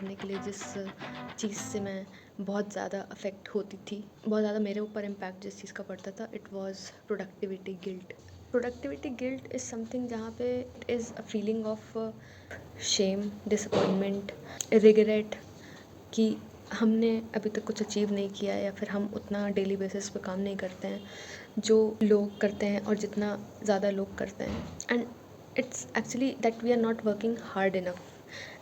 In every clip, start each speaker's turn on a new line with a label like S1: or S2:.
S1: करने के लिए जिस चीज़ से मैं बहुत ज़्यादा अफ़ेक्ट होती थी, बहुत ज़्यादा मेरे ऊपर इम्पैक्ट जिस चीज़ का पड़ता था, it was productivity guilt. Productivity guilt is something जहाँ पे it is a feeling of shame, disappointment, regret कि हमने अभी तक कुछ अचीव नहीं किया है या फिर हम उतना डेली बेसिस पे काम नहीं करते हैं जो लोग करते हैं और जितना ज़्यादा लोग करते हैं। And it's actually that we are not working hard enough,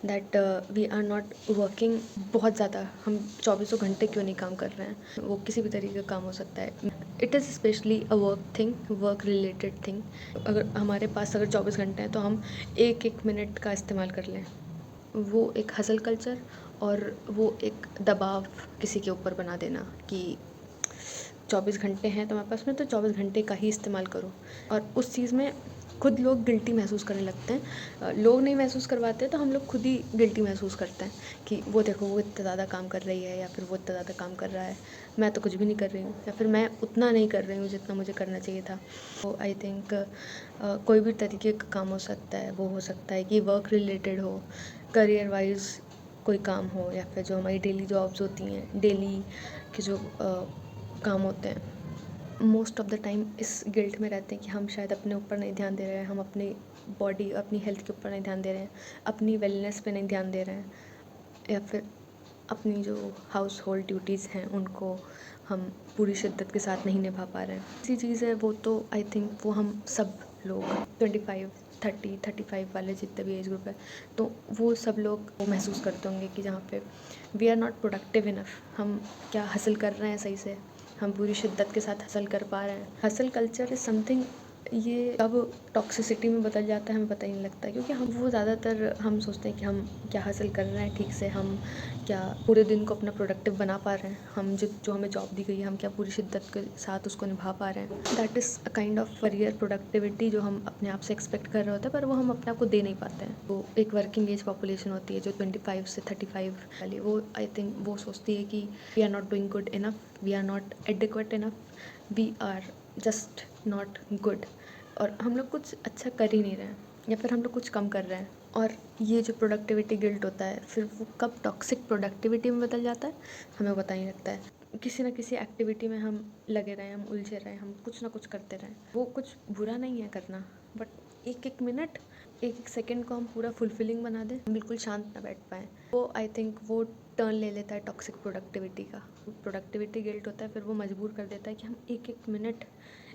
S1: that we are not working बहुत ज़्यादा। हम चौबीसों घंटे क्यों नहीं काम कर रहे हैं, वो किसी भी तरीके का काम हो सकता है। It is specially a work thing, work related thing. अगर हमारे पास अगर 24 घंटे हैं तो हम एक एक मिनट का इस्तेमाल कर लें। वो एक हसल कल्चर और वो एक दबाव किसी के ऊपर बना देना कि 24 घंटे हैं तुम्हारे पास में तो 24 घंटे का ही इस्तेमाल करो। और उस चीज़ में खुद लोग गिल्टी महसूस करने लगते हैं। लोग नहीं महसूस करवाते तो हम लोग खुद ही गिल्टी महसूस करते हैं कि वो देखो वो इतना ज़्यादा काम कर रही है या फिर वो इतना ज़्यादा काम कर रहा है, मैं तो कुछ भी नहीं कर रही हूँ या फिर मैं उतना नहीं कर रही हूँ जितना मुझे करना चाहिए था। तो आई थिंक कोई भी तरीके का काम हो सकता है। वो हो सकता है कि वर्क रिलेटेड हो, करियर वाइज कोई काम हो, या फिर जो हमारी डेली जॉब्स होती हैं, डेली के जो काम होते हैं। मोस्ट ऑफ द टाइम इस गिल्ट में रहते हैं कि हम शायद अपने ऊपर नहीं ध्यान दे रहे हैं, हम अपनी बॉडी अपनी हेल्थ के ऊपर नहीं ध्यान दे रहे हैं, अपनी वेलनेस पे नहीं ध्यान दे रहे हैं, या फिर अपनी जो हाउस होल्ड ड्यूटीज़ हैं उनको हम पूरी शिद्दत के साथ नहीं निभा पा रहे हैं। ऐसी चीज़ है वो, तो आई थिंक वो हम सब लोग 25 35 वाले जितने भी एज ग्रुप है तो वो सब लोग वो महसूस करते होंगे कि जहाँ पे we are not productive enough. हम क्या हासिल कर रहे हैं सही से, हम पूरी शिद्दत के साथ हसल कर पा रहे हैं। हसल कल्चर इज़ समथिंग, ये कब टॉक्सिसिटी में बदल जाता है हमें पता ही नहीं लगता, क्योंकि हम वो ज़्यादातर हम सोचते हैं कि हम क्या हासिल कर रहे हैं ठीक से, हम क्या पूरे दिन को अपना प्रोडक्टिव बना पा रहे हैं, हम जो हमें जॉब दी गई है हम क्या पूरी शिद्दत के साथ उसको निभा पा रहे हैं। That is a kind of career productivity जो हम अपने आप से एक्सपेक्ट कर रहे होते हैं, पर वो हम अपने आप को दे नहीं पाते हैं। वो एक वर्किंग एज पॉपुलेशन होती है जो 25 से 35 वाली, वो आई थिंक वो सोचती है कि we are not doing good enough, we are not adequate enough, we are just not good, और हम लोग कुछ अच्छा कर ही नहीं रहे हैं या फिर हम लोग कुछ कम कर रहे हैं। और ये जो प्रोडक्टिविटी गिल्ट होता है फिर वो कब टॉक्सिक प्रोडक्टिविटी में बदल जाता है हमें पता ही लगता है। किसी ना किसी एक्टिविटी में हम लगे रहें, हम उलझे रहें, हम कुछ ना कुछ करते रहें। वो कुछ बुरा नहीं है करना, बट एक एक मिनट एक एक सेकेंड को हम पूरा फुलफिलिंग बना दें, हम बिल्कुल शांत ना बैठ पाएँ, वो आई थिंक वो टर्न ले लेता है टॉक्सिक प्रोडक्टिविटी का। प्रोडक्टिविटी गिल्ट होता है फिर वो मजबूर कर देता है कि हम एक एक मिनट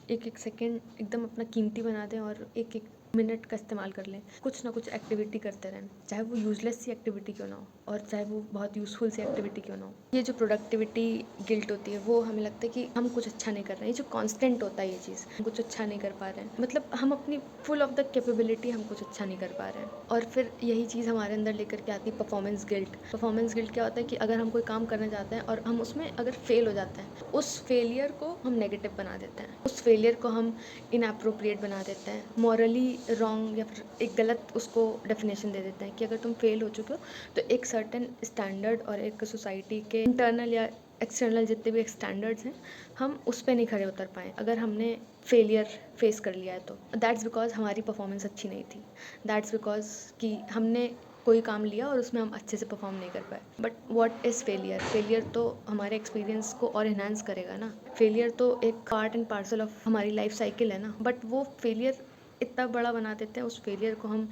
S1: एक एक सेकेंड एकदम अपना कीमती बना दें और एक एक मिनट का इस्तेमाल कर लें, कुछ ना कुछ एक्टिविटी करते रहें, चाहे वो यूजलेस सी एक्टिविटी क्यों ना हो और चाहे वो बहुत यूज़फुल सी एक्टिविटी क्यों ना हो। ये जो प्रोडक्टिविटी गिल्ट होती है वो हमें लगता है कि हम कुछ अच्छा नहीं कर रहे हैं। ये जो कांस्टेंट होता है ये चीज़, हम कुछ अच्छा नहीं कर पा रहे हैं, मतलब हम अपनी फुल ऑफ द कैपेबिलिटी हम कुछ अच्छा नहीं कर पा रहे हैं। और फिर यही चीज़ हमारे अंदर लेकर के आती है परफॉर्मेंस गिल्ट। परफॉर्मेंस गिल्ट क्या होता है कि अगर हम कोई काम करना चाहते हैं और हम उसमें अगर फेल हो जाते हैं, उस फेलियर को हम नेगेटिव बना देते हैं, उस फेलियर को हम इनअप्रोप्रिएट बना देते हैं, मॉरली रॉन्ग या फिर एक गलत उसको डेफिनेशन दे देते हैं कि अगर तुम फेल हो चुके हो तो एक सर्टेन स्टैंडर्ड और एक सोसाइटी के इंटरनल या एक्सटर्नल जितने भी स्टैंडर्ड्स हैं हम उस पर नहीं खड़े उतर पाए अगर हमने फेलियर फेस कर लिया है तो दैट्स बिकॉज हमारी परफॉर्मेंस अच्छी नहीं थी, दैट्स बिकॉज कि हमने कोई काम लिया और उसमें हम अच्छे से परफॉर्म नहीं कर पाए। But what is failure? Failure तो हमारे एक्सपीरियंस को और इन्हांस करेगा ना। फेलियर तो एक पार्ट एंड पार्सल ऑफ हमारी लाइफ साइकिल है ना। बट वो फेलियर इतना बड़ा बना देते हैं, उस फेलियर को हम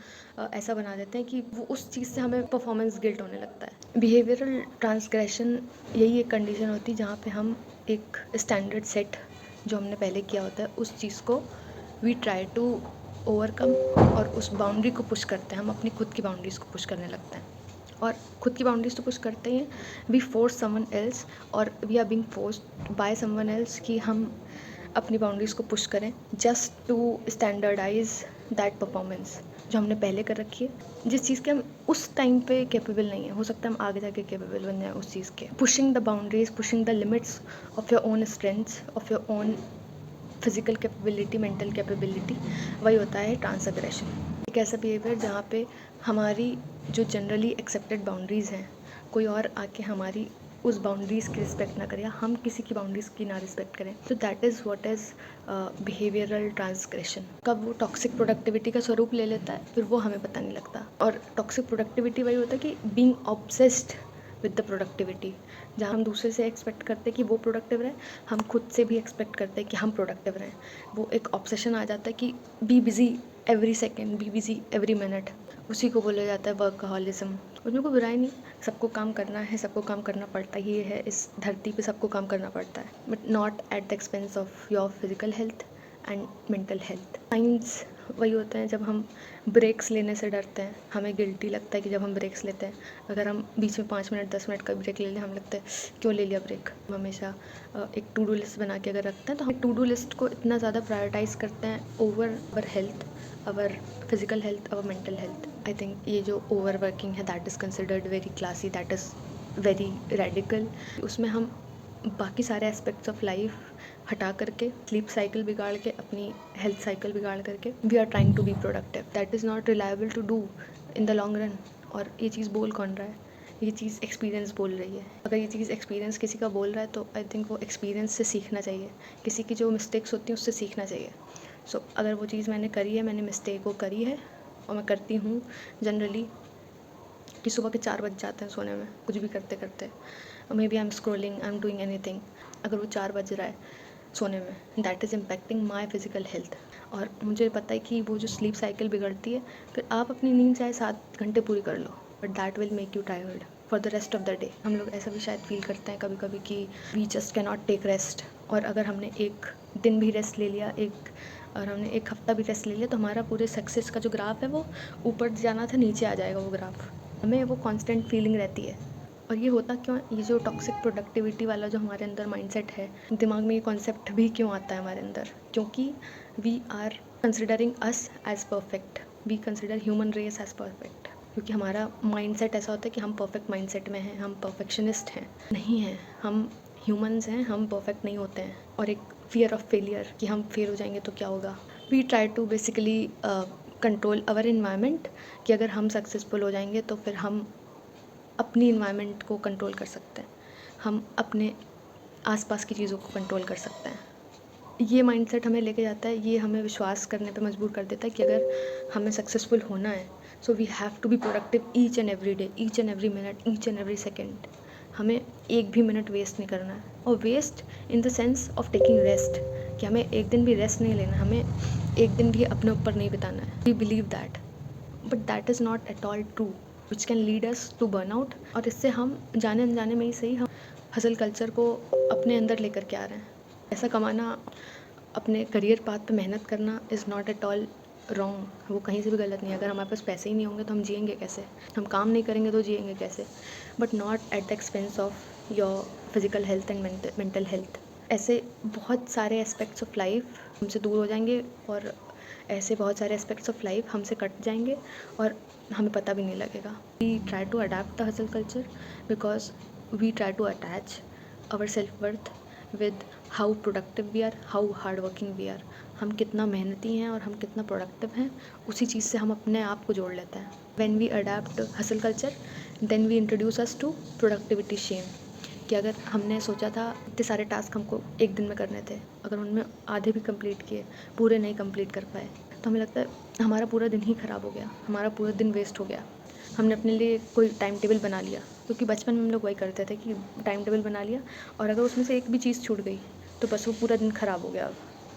S1: ऐसा बना देते हैं कि वो उस चीज़ से हमें परफॉर्मेंस गिल्ट होने लगता है। बिहेवियरल ट्रांसग्रेशन यही एक कंडीशन होती है जहाँ पे हम एक स्टैंडर्ड सेट जो हमने पहले किया होता है उस चीज़ को वी ट्राई टू ओवरकम और उस बाउंड्री को पुश करते हैं। हम अपनी खुद की बाउंड्रीज़ को पुश करने लगते हैं और खुद की बाउंड्रीज़ तो पुश करते ही हैं, वी फोर्स समवन एल्स और we are being forced by someone else कि हम अपनी बाउंड्रीज़ को पुश करें just to standardise that performance जो हमने पहले कर रखी है, जिस चीज़ के हम उस टाइम पे कैपेबल नहीं है। हो सकता है हम आगे जाके कैपेबल बन जाए उस चीज़ के। Pushing the boundaries, pushing the limits of your own strengths, of your own physical capability, mental capability, वही होता है ट्रांसग्रेशन। एक ऐसा बिहेवियर जहाँ पे हमारी जो जनरली एक्सेप्टेड बाउंड्रीज़ हैं कोई और आके हमारी उस बाउंड्रीज़ की रिस्पेक्ट ना करें या हम किसी की बाउंड्रीज़ की ना रिस्पेक्ट करें, तो that is what is behavioural transgression. कब वो टॉक्सिक प्रोडक्टिविटी का स्वरूप ले लेता है फिर वो हमें पता नहीं लगता। और टॉक्सिक प्रोडक्टिविटी वही होता है कि being obsessed with the productivity, जहाँ हम दूसरे से एक्सपेक्ट करते हैं कि वो प्रोडक्टिव रहे, हम खुद से भी एक्सपेक्ट करते हैं कि हम प्रोडक्टिव रहें। वो एक ऑब्सेशन आ जाता है कि be busy every second, be busy every minute, उसी को बोला जाता है वर्कहॉलिज्म। उसमें कोई बुराई नहीं, सबको काम करना है, सबको काम करना पड़ता ही है, इस धरती पे सबको काम करना पड़ता है, but not at the expense of your physical health and mental health. Science वही होते हैं, जब हम ब्रेक्स लेने से डरते हैं, हमें गिल्टी लगता है कि जब हम ब्रेक्स लेते हैं, अगर हम बीच में 5 मिनट 10 मिनट का ब्रेक ले लें, हमें लगता है क्यों ले लिया ब्रेक। हम हमेशा एक टू डू लिस्ट बना के अगर रखते हैं तो हम टू डू लिस्ट को इतना ज़्यादा प्रायोरिटाइज़ करते हैं over our health, our physical health, our mental health. I think ये जो ओवर वर्किंग है that is considered very classy, that is very radical. उसमें हम बाकी सारे एस्पेक्ट्स ऑफ लाइफ हटा करके, स्लीप साइकिल बिगाड़ के, अपनी हेल्थ साइकिल बिगाड़ करके we are trying to be productive, that is not reliable to do in the long run. और ये चीज़ बोल कौन रहा है? ये चीज़ एक्सपीरियंस बोल रही है। अगर ये चीज़ एक्सपीरियंस किसी का बोल रहा है तो आई थिंक वो एक्सपीरियंस से सीखना चाहिए, किसी की जो मिस्टेक्स होती हैं उससे सीखना चाहिए। सो अगर वो चीज़ मैंने करी है, मैंने मिस्टेक वो करी है और मैं करती हूँ जनरली कि सुबह के 4 बज जाते हैं सोने में, कुछ भी करते करते, maybe I am scrolling, I am doing anything, अगर वो 4 बज रहा है सोने में, that is impacting my physical health. और मुझे पता है कि वो जो स्लीप साइकिल बिगड़ती है, फिर आप अपनी नींद चाहे 7 घंटे पूरी कर लो, but that will make you tired for the rest of the day. हम लोग ऐसा भी शायद फील करते हैं कभी कभी कि we just can not take rest, और अगर हमने एक दिन भी रेस्ट ले लिया, और हमने एक हफ्ता भी रेस्ट ले लिया, तो हमारा पूरे सक्सेस का जो ग्राफ है वो ऊपर जाना था, नीचे आ जाएगा वो ग्राफ। हमें वो कांस्टेंट फीलिंग रहती है। और ये होता क्यों? ये जो टॉक्सिक प्रोडक्टिविटी वाला जो हमारे अंदर माइंडसेट है, दिमाग में ये कॉन्सेप्ट भी क्यों आता है हमारे अंदर? क्योंकि we are considering us as perfect, we consider human race as perfect, क्योंकि हमारा माइंडसेट ऐसा होता है कि हम परफेक्ट माइंडसेट में हैं, हम परफेक्शनिस्ट हैं। नहीं हैं, हम ह्यूमंस हैं, हम परफेक्ट नहीं होते हैं। और एक फियर ऑफ फेलियर कि हम फेल हो जाएंगे तो क्या होगा। We try to basically control our environment, कि अगर हम सक्सेसफुल हो जाएंगे तो फिर हम अपनी इन्वायरमेंट को कंट्रोल कर सकते हैं, हम अपने आसपास की चीज़ों को कंट्रोल कर सकते हैं। ये माइंडसेट हमें लेके जाता है, ये हमें विश्वास करने पे मजबूर कर देता है कि अगर हमें सक्सेसफुल होना है, so we have to be productive each and every day, each and every minute, each and every second. हमें एक भी मिनट वेस्ट नहीं करना है, और waste in the sense of taking rest, कि हमें एक दिन भी रेस्ट नहीं लेना, हमें एक दिन भी अपने ऊपर नहीं बिताना है। We believe that, but that is not at all true, which can lead us to burnout. और इससे हम जाने अनजाने में ही सही, हम हसल कल्चर को अपने अंदर लेकर के आ रहे हैं। पैसा कमाना, अपने करियर पाथ पे मेहनत करना is not at all wrong, वो कहीं से भी गलत नहीं है। अगर हमारे पास पैसे ही नहीं होंगे तो हम जिएंगे कैसे? हम काम नहीं करेंगे तो जिएंगे कैसे? But not at the expense of your physical health and mental health. ऐसे बहुत सारे एस्पेक्ट्स ऑफ लाइफ हमसे दूर हो जाएंगे, और ऐसे बहुत सारे एस्पेक्ट्स ऑफ लाइफ हमसे कट जाएंगे और हमें पता भी नहीं लगेगा। We try to adapt the hustle culture because we try to attach our self worth with how productive we are, how hard working we are. हम कितना मेहनती हैं और हम कितना प्रोडक्टिव हैं, उसी चीज़ से हम अपने आप को जोड़ लेते हैं। When we adapt hustle culture, then we introduce us to productivity shame, कि अगर हमने सोचा था इतने सारे टास्क हमको एक दिन में करने थे, अगर उनमें आधे भी कंप्लीट किए, पूरे नहीं कंप्लीट कर पाए, तो हमें लगता है हमारा पूरा दिन ही ख़राब हो गया, हमारा पूरा दिन वेस्ट हो गया। हमने अपने लिए कोई टाइम टेबल बना लिया, क्योंकि बचपन में हम लोग वही करते थे कि टाइम टेबल बना लिया, और अगर उसमें से एक भी चीज़ छूट गई तो बस वो पूरा दिन ख़राब हो गया।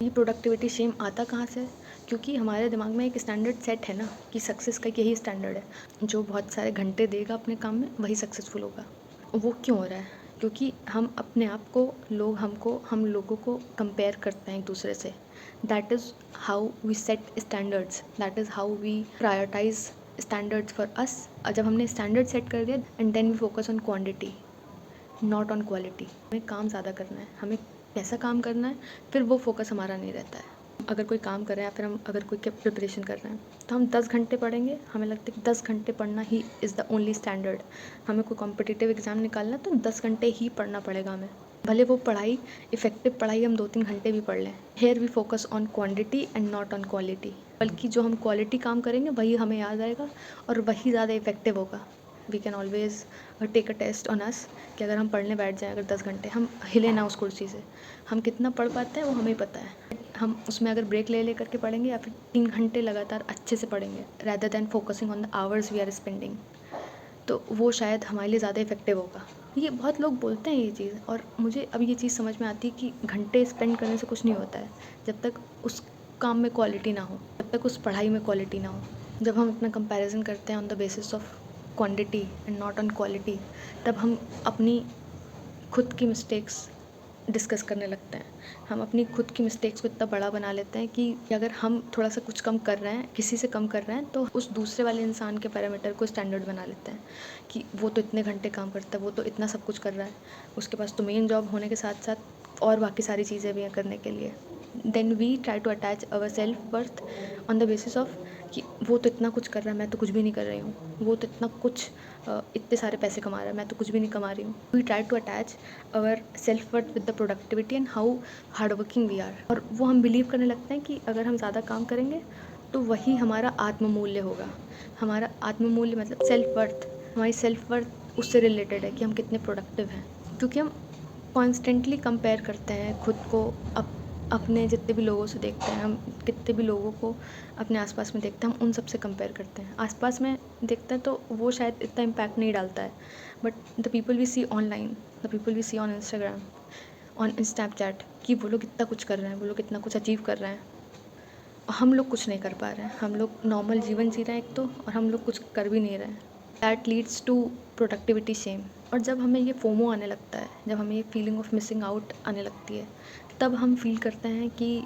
S1: ये प्रोडक्टिविटी शेम आता कहाँ से? क्योंकि हमारे दिमाग में एक स्टैंडर्ड सेट है ना, कि सक्सेस का यही स्टैंडर्ड है, जो बहुत सारे घंटे देगा अपने काम में वही सक्सेसफुल होगा। वो क्यों हो रहा है? क्योंकि हम अपने आप को, हम लोगों को कंपेयर करते हैं एक दूसरे से। That is how we set standards, that is how we prioritise standards for us. और जब हमने स्टैंडर्ड सेट कर दिया, and then we focus on quantity not on quality. हमें काम ज़्यादा करना है, हमें कैसा काम करना है, फिर वो फोकस हमारा नहीं रहता है। अगर कोई काम कर रहे हैं या फिर हम अगर कोई प्रिपरेशन कर रहे हैं, तो हम 10 घंटे पढ़ेंगे, हमें लगता है कि 10 घंटे पढ़ना he is the only standard. हमें कोई कॉम्पिटिटिव एग्ज़ाम निकालना तो 10 घंटे ही पढ़ना पड़ेगा हमें, भले वो पढ़ाई, इफ़ेक्टिव पढ़ाई हम 2-3 घंटे भी पढ़ लें। Here we focus on quantity and not on quality, बल्कि जो हम क्वालिटी काम करेंगे वही हमें याद आएगा और वही ज़्यादा इफ़ेक्टिव होगा। We can always take a test on us कि अगर हम पढ़ने बैठ जाएँ अगर 10 घंटे, हम हिले ना उस कुर्सी से, हम कितना पढ़ पाते हैं वो हमें ही पता है। हम उसमें अगर ब्रेक ले करके पढ़ेंगे या फिर 3 घंटे लगातार अच्छे से पढ़ेंगे rather than focusing on the hours we are spending, तो वो शायद हमारे लिए ज़्यादा इफ़ेक्टिव होगा। ये बहुत लोग बोलते हैं ये चीज़, और मुझे अब ये चीज़ समझ में आती है कि घंटे स्पेंड करने से कुछ नहीं होता है जब तक उस काम में क्वालिटी ना हो, जब तक उस पढ़ाई में क्वालिटी ना हो। जब हम अपना कंपैरिजन करते हैं on the basis of quantity and not on quality, तब हम अपनी खुद की मिस्टेक्स डिस्कस करने लगते हैं। हम अपनी खुद की मिस्टेक्स को इतना बड़ा बना लेते हैं कि अगर हम थोड़ा सा कुछ कम कर रहे हैं, किसी से कम कर रहे हैं, तो उस दूसरे वाले इंसान के पैरामीटर को स्टैंडर्ड बना लेते हैं कि वो तो इतने घंटे काम करता है, वो तो इतना सब कुछ कर रहा है, उसके पास तो मेन जॉब होने के साथ साथ और बाकी सारी चीज़ें भी हैं करने के लिए। Then we try to attach our self worth on the basis of कि वो तो इतना कुछ कर रहा है, मैं तो कुछ भी नहीं कर रही हूँ, वो तो इतना कुछ इतने सारे पैसे कमा रहा है, मैं तो कुछ भी नहीं कमा रही हूँ। We try to attach our self worth with the productivity and how hard working we are, और वो हम बिलीव करने लगते हैं कि अगर हम ज़्यादा काम करेंगे तो वही हमारा आत्ममूल्य होगा। हमारा आत्ममूल्य मतलब सेल्फ वर्थ, हमारी सेल्फ वर्थ उससे रिलेटेड है कि हम कितने प्रोडक्टिव हैं, क्योंकि हम कॉन्स्टेंटली कंपेयर करते हैं खुद को अपने जितने भी लोगों से देखते हैं, हम कितने भी लोगों को अपने आसपास में देखते हैं, हम उन सब से कंपेयर करते हैं। आसपास में देखते हैं तो वो शायद इतना इम्पैक्ट नहीं डालता है, but the people we see online, the people we see on Instagram, on Snapchat, कि वो लोग इतना कुछ कर रहे हैं, वो लोग इतना कुछ अचीव कर रहे हैं, हम लोग कुछ नहीं कर पा रहे हैं। हम लोग नॉर्मल जीवन जी रहे हैं एक तो, और हम लोग कुछ कर भी नहीं रहे हैं। That leads to productivity shame. और जब हमें ये फोमो आने लगता है, जब हमें ये फीलिंग ऑफ मिसिंग आउट आने लगती है, तब हम फील करते हैं कि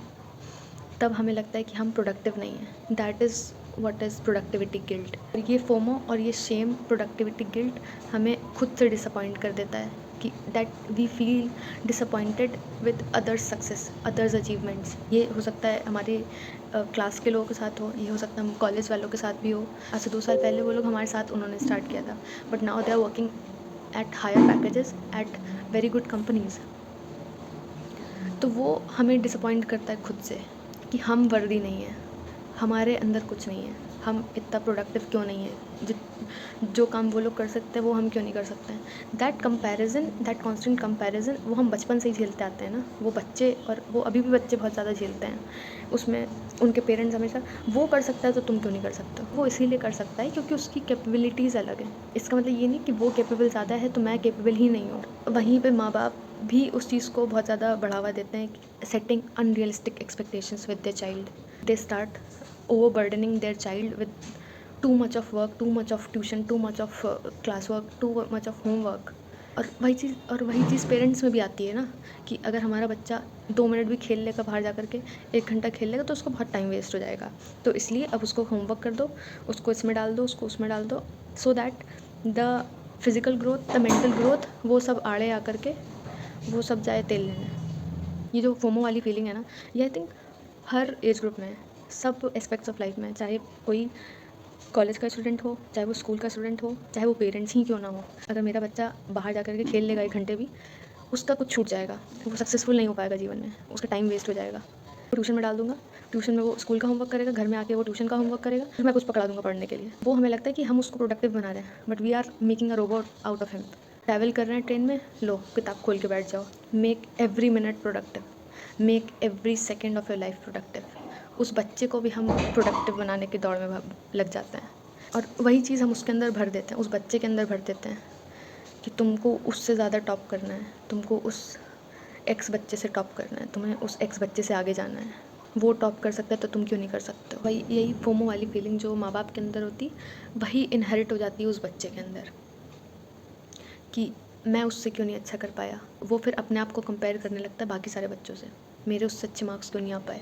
S1: तब हमें लगता है कि हम प्रोडक्टिव नहीं हैं। That is what is productivity guilt. ये फोमो और ये शेम, प्रोडक्टिविटी गिल्ट, हमें खुद से डिसअपॉइंट कर देता है कि that we feel disappointed with others success, others achievements. ये हो सकता है हमारे क्लास के लोगों के साथ हो, ये हो सकता है हम कॉलेज वालों के साथ भी हो। आज से 2 साल पहले वो लोग हमारे साथ उन्होंने स्टार्ट किया था, but now they are working at higher packages at very good companies. तो वो हमें डिसअपॉइंट करता है खुद से कि हम वर्दी नहीं हैं, हमारे अंदर कुछ नहीं है, हम इतना प्रोडक्टिव क्यों नहीं है, जो काम वो लोग कर सकते हैं वो हम क्यों नहीं कर सकते हैं। That comparison, that constant comparison, वो हम बचपन से ही झेलते आते हैं ना, वो बच्चे, और वो अभी भी बच्चे बहुत ज़्यादा झेलते हैं। उसमें उनके पेरेंट्स हमेशा, वो कर सकता है तो तुम क्यों नहीं कर सकते। वो इसीलिए कर सकता है क्योंकि उसकी कैपेबिलिटीज़ अलग हैं। इसका मतलब ये नहीं कि वो कैपेबल ज़्यादा है तो मैं कैपेबल ही नहीं हूँ। वहीं पे माँ बाप भी उस चीज़ को बहुत ज़्यादा बढ़ावा देते हैं, setting unrealistic expectations with their child. They start overburdening their child with too much of work, too much of tuition, too much of class work, too much of homework। और वही चीज़ पेरेंट्स में भी आती है ना, कि अगर हमारा बच्चा 2 मिनट भी खेल लेगा बाहर जा कर के, 1 घंटा खेल लेगा तो उसको बहुत टाइम वेस्ट हो जाएगा, तो इसलिए अब उसको होमवर्क कर दो, उसको इसमें डाल दो, उसको उसमें डाल दो, so that the physical growth, the mental growth, वो सब आड़े आकर के वो सब जाए तेल लेने। ये जो फोमो वाली फीलिंग है ना, ये I think her age group में है, सब एस्पेक्ट्स ऑफ लाइफ में, चाहे कोई कॉलेज का स्टूडेंट हो, चाहे वो स्कूल का स्टूडेंट हो, चाहे वो पेरेंट्स ही क्यों ना हो। अगर मेरा बच्चा बाहर जा कर के खेल लेगा 1 घंटे भी, उसका कुछ छूट जाएगा, वो सक्सेसफुल नहीं हो पाएगा जीवन में, उसका टाइम वेस्ट हो जाएगा। वो ट्यूशन में डाल दूँगा, ट्यूशन में वो स्कूल का होमवर्क करेगा, घर में आके वो ट्यूशन का होमवर्क करेगा, फिर मैं कुछ पकड़ा दूँगा पढ़ने के लिए। वो हमें लगता है कि हम उसको प्रोडक्टिव बना रहे हैं, but we are making a robot out of him. Travel कर रहे हैं ट्रेन में, लो किताब खोल के बैठ जाओ, make every minute productive, make every second of your life productive. उस बच्चे को भी हम प्रोडक्टिव बनाने की दौड़ में लग जाते हैं, और वही चीज़ हम उसके अंदर भर देते हैं, उस बच्चे के अंदर भर देते हैं कि तुमको उससे ज़्यादा टॉप करना है, तुमको उस एक्स बच्चे से टॉप करना है, तुम्हें उस एक्स बच्चे से आगे जाना है, वो टॉप कर सकता है तो तुम क्यों नहीं कर सकते हो। वही यही फोमो वाली फीलिंग जो माँ बाप के अंदर होती, वही इनहेरिट हो जाती है उस बच्चे के अंदर, कि मैं उससे क्यों नहीं अच्छा कर पाया। वो फिर अपने आप को कंपेयर करने लगता है बाकी सारे बच्चों से, मेरे उससे अच्छे मार्क्स क्यों नहीं आ पाए।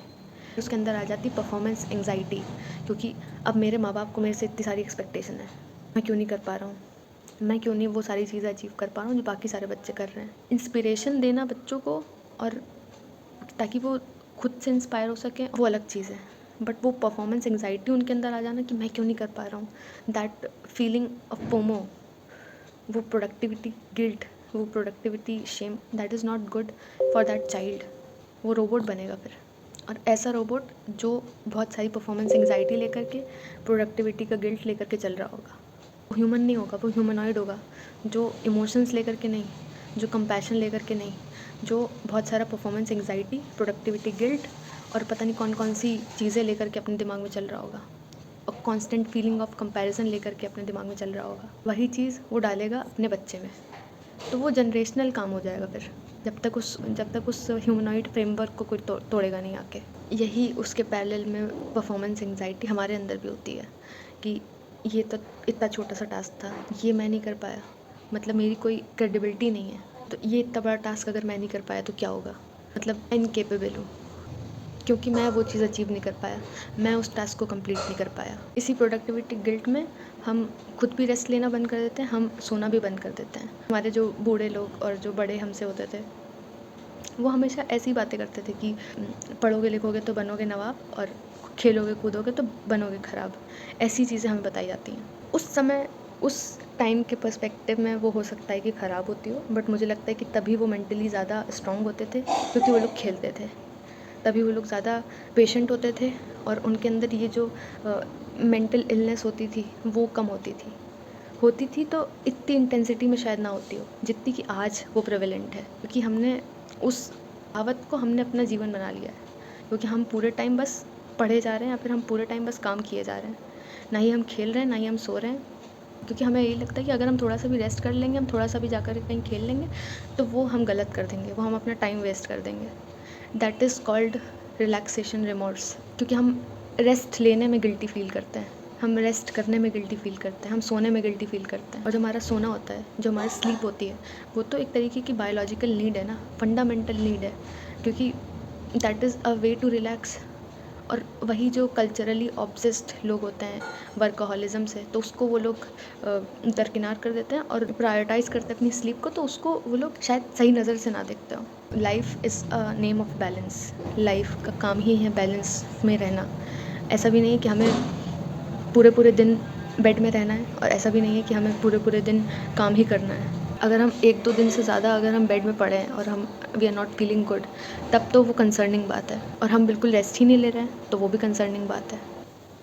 S1: उसके अंदर आ जाती परफॉर्मेंस एंग्जाइटी, क्योंकि अब मेरे माँ बाप को मेरे से इतनी सारी एक्सपेक्टेशन है, मैं क्यों नहीं कर पा रहा हूँ, मैं क्यों नहीं वो सारी चीज़ें अचीव कर पा रहा हूँ जो बाकी सारे बच्चे कर रहे हैं। इंस्पिरेशन देना बच्चों को, और ताकि वो खुद से इंस्पायर हो सकें, वो अलग चीज़ है, बट वो परफॉर्मेंस एंग्जाइटी उनके अंदर आ जाना कि मैं क्यों नहीं कर पा रहा हूँ, दैट फीलिंग ऑफ फोमो, वो प्रोडक्टिविटी गिल्ट, वो productivity shame, that is not good for that child. वो रोबोट बनेगा फिर, और ऐसा रोबोट जो बहुत सारी परफॉर्मेंस एंग्जाइटी लेकर के, प्रोडक्टिविटी का गिल्ट लेकर के चल रहा होगा। वो ह्यूमन नहीं होगा, वो ह्यूमनॉइड होगा, जो इमोशंस लेकर के नहीं, जो कंपैशन लेकर के नहीं, जो बहुत सारा परफॉर्मेंस एंग्जाइटी, प्रोडक्टिविटी गिल्ट और पता नहीं कौन-कौन सी चीज़ें लेकर के अपने दिमाग में चल रहा होगा और कांस्टेंट फीलिंग ऑफ कंपैरिजन लेकर के अपने दिमाग में चल रहा होगा। वही चीज़ वो डालेगा अपने बच्चे में, तो वो जनरेशनल काम हो जाएगा फिर, जब तक उस ह्यूमनॉइड फ्रेमवर्क को कोई तोड़ेगा नहीं आके। यही उसके पैरेलल में परफॉर्मेंस एंग्जाइटी हमारे अंदर भी होती है कि ये तो इतना छोटा सा टास्क था, ये मैं नहीं कर पाया, मतलब मेरी कोई क्रेडिबिलिटी नहीं है, तो ये इतना बड़ा टास्क अगर मैं नहीं कर पाया तो क्या होगा, मतलब इनकेपेबल हूँ क्योंकि मैं वो चीज़ अचीव नहीं कर पाया, मैं उस टास्क को कंप्लीट नहीं कर पाया। इसी प्रोडक्टिविटी गिल्ट में हम खुद भी रेस्ट लेना बंद कर देते हैं, हम सोना भी बंद कर देते हैं। हमारे जो बूढ़े लोग और जो बड़े हमसे होते थे, वो हमेशा ऐसी बातें करते थे कि पढ़ोगे लिखोगे तो बनोगे नवाब और खेलोगे कूदोगे तो बनोगे ख़राब। ऐसी चीज़ें हमें बताई जाती हैं। उस समय उस टाइम के पर्सपेक्टिव में वो हो सकता है कि ख़राब होती हो, बट मुझे लगता है कि तभी वो मेंटली ज़्यादा स्ट्रॉन्ग होते थे क्योंकि वो लोग खेलते थे। तभी वो लोग ज़्यादा पेशेंट होते थे और उनके अंदर ये जो मेंटल इलनेस होती थी वो कम होती थी तो इतनी इंटेंसिटी में शायद ना होती हो जितनी कि आज वो प्रेवेलेंट है, क्योंकि हमने उस कहावत को हमने अपना जीवन बना लिया है, क्योंकि हम पूरे टाइम बस पढ़े जा रहे हैं या फिर हम पूरे टाइम बस काम किए जा रहे हैं, ना ही हम खेल रहे हैं ना ही हम सो रहे हैं, क्योंकि हमें यही लगता है कि अगर हम थोड़ा सा भी रेस्ट कर लेंगे, हम थोड़ा सा भी जाकर कहीं खेल लेंगे तो वो हम गलत कर देंगे, वो हम अपना टाइम वेस्ट कर देंगे। That is called relaxation remorse, क्योंकि हम रेस्ट लेने में गिल्टी फील करते हैं, हम रेस्ट करने में गिल्टी फील करते हैं, हम सोने में गिल्टी फील करते हैं। और जो हमारा सोना होता है, जो हमारी स्लीप होती है, वो तो एक तरीके की बायोलॉजिकल नीड है ना, फंडामेंटल नीड है, क्योंकि that is a way to relax. और वही जो कल्चरली ऑब्सेस्ड लोग होते हैं वर्कहोलिज्म से, तो उसको वो लोग दरकिनार कर देते हैं और प्रायोरिटाइज़ करते हैं अपनी स्लीप को, तो उसको वो लोग शायद सही नज़र से ना देखते हो। Life is a name of balance, life का काम ही है बैलेंस में रहना। ऐसा भी नहीं है कि हमें पूरे दिन बेड में रहना है और ऐसा भी नहीं है कि हमें पूरे दिन काम ही करना है। अगर हम 1-2 दिन से ज़्यादा अगर हम बेड में पड़े हैं और we are not feeling good, तब तो वो कंसर्निंग बात है, और हम बिल्कुल रेस्ट ही नहीं ले रहे हैं तो वो भी कंसर्निंग बात है।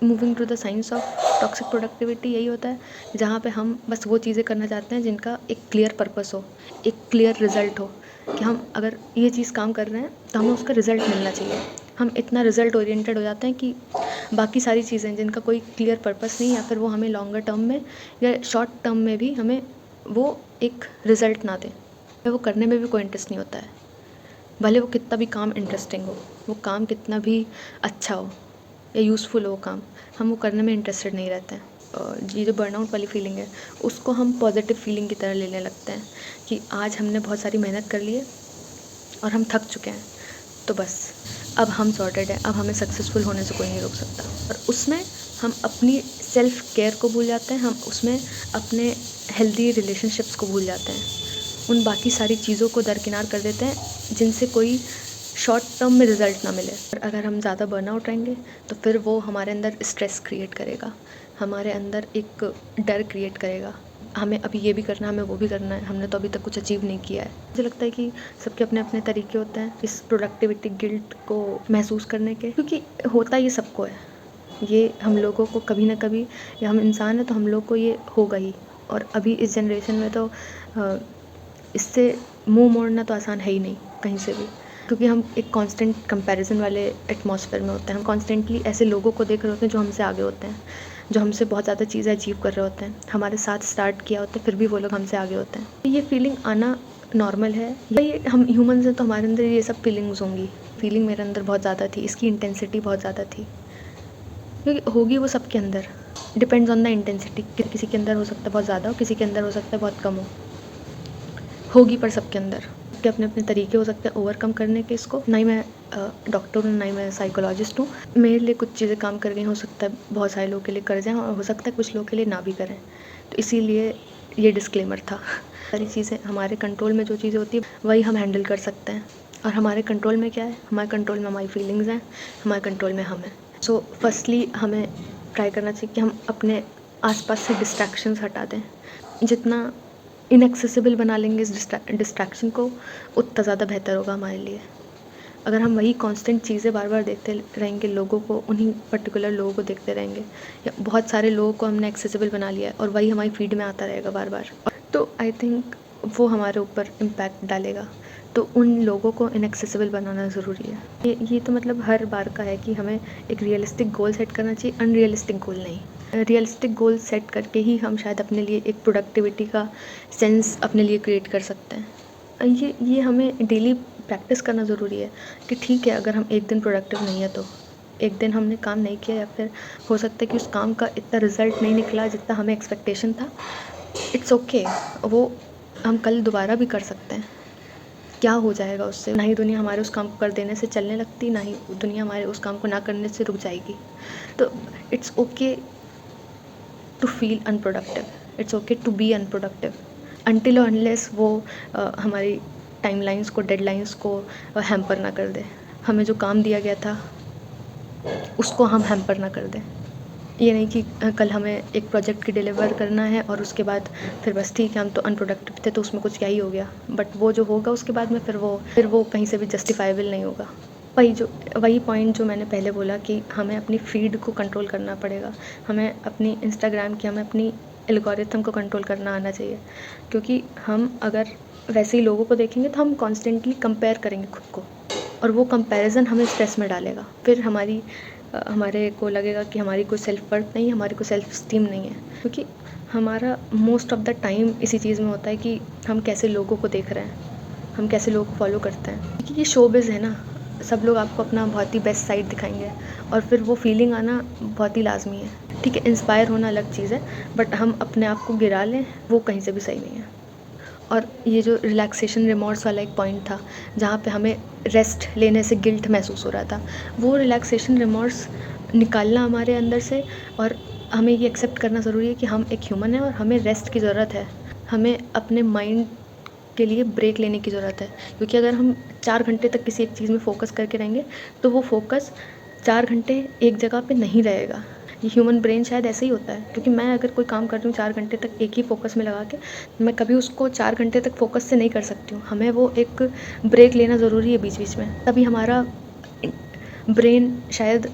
S1: Moving to the science of toxic productivity यही होता है जहाँ पे हम बस वो चीज़ें करना चाहते हैं जिनका एक क्लियर पर्पस हो, एक क्लियर रिजल्ट हो, कि हम अगर ये चीज़ काम कर रहे हैं तो हमें उसका रिजल्ट मिलना चाहिए। हम इतना रिजल्ट ओरिएंटेड हो जाते हैं कि बाकी सारी चीज़ें जिनका कोई क्लियर पर्पस नहीं, या फिर वो हमें लॉन्गर टर्म में या शॉर्ट टर्म में भी हमें वो एक रिज़ल्ट ना दें, हमें वो करने में भी कोई इंटरेस्ट नहीं होता है। भले वो कितना भी काम इंटरेस्टिंग हो, वो काम कितना भी अच्छा हो या यूज़फुल हो वो काम, हम वो करने में इंटरेस्टेड नहीं रहते हैं। ये जो बर्नआउट वाली फीलिंग है उसको हम पॉजिटिव फीलिंग की तरह लेने लगते हैं कि आज हमने बहुत सारी मेहनत कर ली है और हम थक चुके हैं, तो बस अब हम सॉर्टेड हैं, अब हमें सक्सेसफुल होने से कोई नहीं रोक सकता। और उसमें हम अपनी सेल्फ केयर को भूल जाते हैं, हम उसमें अपने हेल्दी रिलेशनशिप्स को भूल जाते हैं, उन बाकी सारी चीज़ों को दरकिनार कर देते हैं जिनसे कोई शॉर्ट टर्म में रिज़ल्ट ना मिले। और अगर हम ज़्यादा बर्नआउट रहेंगे तो फिर वो हमारे अंदर स्ट्रेस क्रिएट करेगा, हमारे अंदर एक डर क्रिएट करेगा, हमें अभी ये भी करना है, हमें वो भी करना है, हमने तो अभी तक कुछ अचीव नहीं किया है। मुझे लगता है कि सबके अपने अपने तरीके होते हैं इस प्रोडक्टिविटी गिल्ट को महसूस करने के, क्योंकि होता ये सबको है, ये हम लोगों को कभी ना कभी, या हम इंसान हैं तो हम लोग को ये होगा ही। और अभी इस जनरेशन में तो इससे मुंह मोड़ना तो आसान है ही नहीं कहीं से भी, क्योंकि हम एक कांस्टेंट कंपैरिजन वाले एटमॉस्फेयर में होते हैं, हम कॉन्स्टेंटली ऐसे लोगों को देख रहे होते हैं जो हमसे आगे होते हैं, जो हमसे बहुत ज़्यादा चीज़ें अचीव कर रहे होते हैं, हमारे साथ स्टार्ट किया होता है फिर भी वो लोग हमसे आगे होते हैं। ये फीलिंग आना नॉर्मल है, ये हम ह्यूमन्स हैं तो हमारे अंदर ये सब फीलिंग्स होंगी। फीलिंग मेरे अंदर बहुत ज़्यादा थी, इसकी इंटेंसिटी बहुत ज़्यादा थी, क्योंकि होगी वो सबके अंदर, डिपेंड्स ऑन द इंटेंसिटी। किसी के अंदर हो सकता है बहुत ज़्यादा हो, किसी के अंदर हो सकता है बहुत कम होगी, पर सबके अंदर के अपने अपने तरीके हो सकते हैं ओवरकम करने के इसको। ना ही मैं डॉक्टर हूँ, ना ही मैं साइकोलॉजिस्ट हूँ, मेरे लिए कुछ चीज़ें काम कर गई, हो सकता है बहुत सारे लोगों के लिए कर जाएँ और हो सकता है कुछ लोगों के लिए ना भी करें, तो इसीलिए ये डिस्क्लेमर था। सारी चीज़ें हमारे कंट्रोल में, जो चीज़ें होती है वही हम हैंडल कर सकते हैं, और हमारे कंट्रोल में क्या है, हमारे कंट्रोल में हमारी फीलिंग्स हैं, हमारे कंट्रोल में हम हैं। सो फर्स्टली हमें ट्राई करना चाहिए कि हम अपने आसपास से डिस्ट्रैक्शंस हटा दें। जितना इनएक्सेसिबल बना लेंगे इस डिस्ट्रैक्शन को, उतना ज़्यादा बेहतर होगा हमारे लिए। अगर हम वही कांस्टेंट चीज़ें बार बार देखते रहेंगे, लोगों को, उन्हीं पर्टिकुलर लोगों को देखते रहेंगे, या बहुत सारे लोगों को हमने एक्सेसिबल बना लिया है और वही हमारी फीड में आता रहेगा बार बार, तो आई थिंक वो हमारे ऊपर इम्पैक्ट डालेगा। तो उन लोगों को इनएक्सेसिबल बनाना ज़रूरी है। ये तो मतलब हर बार का है कि हमें एक रियलिस्टिक गोल सेट करना चाहिए, अनरियलिस्टिक गोल नहीं। रियलिस्टिक गोल सेट करके ही हम शायद अपने लिए एक प्रोडक्टिविटी का सेंस अपने लिए क्रिएट कर सकते हैं। ये हमें डेली प्रैक्टिस करना ज़रूरी है कि ठीक है, अगर हम एक दिन प्रोडक्टिव नहीं है, तो एक दिन हमने काम नहीं किया, या फिर हो सकता है कि उस काम का इतना रिजल्ट नहीं निकला जितना हमें एक्सपेक्टेशन था। इट्स ओके, वो हम कल दोबारा भी कर सकते हैं। क्या हो जाएगा उससे? ना ही दुनिया हमारे उस काम को कर देने से चलने लगती, ना ही दुनिया हमारे उस काम को ना करने से रुक जाएगी। तो it's okay to feel unproductive, it's okay to be unproductive until और अनलेस वो हमारी टाइमलाइंस को, डेडलाइंस को हैम्पर ना कर दे। हमें जो काम दिया गया था उसको हम हैम्पर ना कर दें। ये नहीं कि कल हमें एक प्रोजेक्ट की डिलीवर करना है और उसके बाद फिर बस ठीक है, हम तो अनप्रोडक्टिव थे तो उसमें कुछ क्या ही हो गया, बट वो जो होगा उसके बाद में फिर वो कहीं से भी जस्टिफाइबल नहीं होगा। वही पॉइंट जो मैंने पहले बोला कि हमें अपनी फीड को कंट्रोल करना पड़ेगा, हमें अपनी इंस्टाग्राम की, हमें अपनी एल्गोरिथम को कंट्रोल करना आना चाहिए। क्योंकि हम अगर वैसे ही लोगों को देखेंगे तो हम कॉन्स्टेंटली कंपेयर करेंगे खुद को, और वो कंपैरिजन हमें स्ट्रेस में डालेगा। फिर हमारे को लगेगा कि हमारी कोई सेल्फ वर्थ नहीं है, हमारी कोई सेल्फ स्टीम नहीं है। क्योंकि हमारा मोस्ट ऑफ द टाइम इसी चीज़ में होता है कि हम कैसे लोगों को देख रहे हैं, हम कैसे लोगों को फॉलो करते हैं। क्योंकि ये शोबिज़ है ना, सब लोग आपको अपना बहुत ही बेस्ट साइड दिखाएंगे और फिर वो फीलिंग आना बहुत ही लाजमी है। ठीक है, इंस्पायर होना अलग चीज़ है, बट हम अपने आप को गिरा लें वो कहीं से भी सही नहीं है। और ये जो रिलैक्सेशन रिमॉर्स वाला एक पॉइंट था जहाँ पे हमें रेस्ट लेने से गिल्ट महसूस हो रहा था, वो रिलैक्सेशन रिमॉर्स निकालना हमारे अंदर से, और हमें ये एक्सेप्ट करना ज़रूरी है कि हम एक ह्यूमन हैं और हमें रेस्ट की ज़रूरत है। हमें अपने माइंड के लिए ब्रेक लेने की ज़रूरत है। क्योंकि अगर हम 4 घंटे तक किसी एक चीज़ में फ़ोकस करके रहेंगे तो वो फ़ोकस 4 घंटे एक जगह पे नहीं रहेगा। ये ह्यूमन ब्रेन शायद ऐसे ही होता है। क्योंकि मैं अगर कोई काम कर रही हूँ 4 घंटे तक एक ही फ़ोकस में लगा के, मैं कभी उसको 4 घंटे तक फ़ोकस से नहीं कर सकती हूँ। हमें वो एक ब्रेक लेना ज़रूरी है बीच बीच में, तभी हमारा ब्रेन शायद